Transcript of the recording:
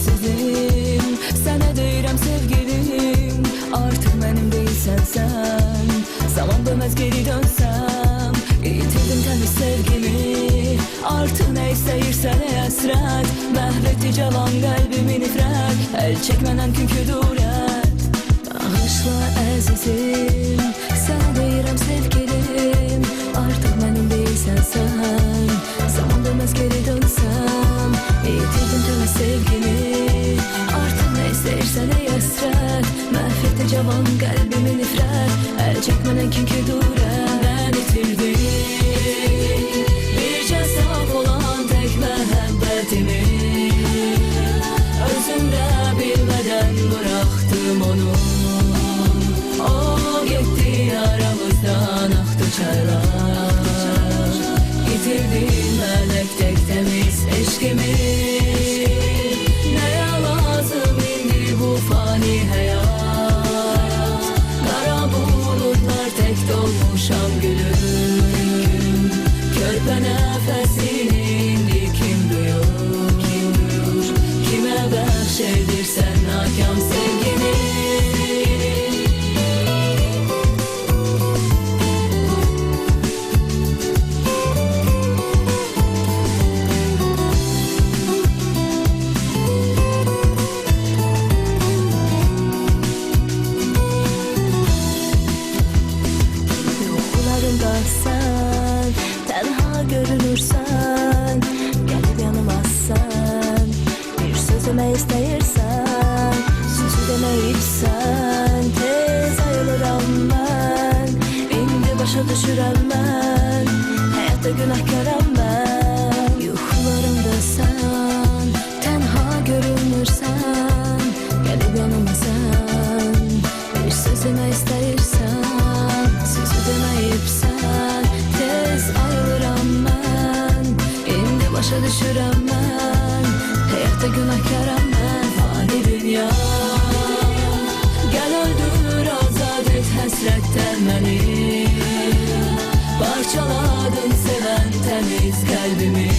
əzizim, sənə deyirəm sevgilim, artıq mənim deyilsən sən. Zaman dönməz geri dönsəm, itirdim təmiz sevgimi, artıq nə istəyirsən ey həsrət, məhv etdi cavan qəlbimi nifrət, əl çəkmənən künkü durət. Bağışla əzizim, sənə deyirəm sevgilim, artıq mənim deyilsən sən. Zaman dönməz geri dönsəm, itirdim təmiz sevgimi, artıq nə istəyirsən ey həsrət, məhv etdi cavan qəlbimi nifrət, əl çəkmənən künkü durət. Mən itirdim bircə saf olan tək məhəbbətimi, özümdə bilmədən bıraktım onu. O gitti aramızdan aktı çaylar, yitirdim melek tek temiz eşkimi. Neye lazım indi bu fani hayat, kara bulutlar tek dolmuşam gülüm. Körpe nefesini indi kim duyur, kime bəxşedirsən nakam sevgini. Sen tenha görünürsen, gelip yanımazsan, bir sözüme isteyirsen, sözü demeyipsen, tez ayılıram ben, indi başa düşürəm ben, hayatta günahkaram ben. Yuxularımda sen tenha görünürsen, gelip yanımazsan, bir sözüme isteyirsen, sözü demeyipsen, tez ayrılıram ben, indi başa düşürəm ben, hayatta günahkaram ben. Fani dünya, gel öldür azad et həsrətdən məni, parçaladın seven temiz kalbimi.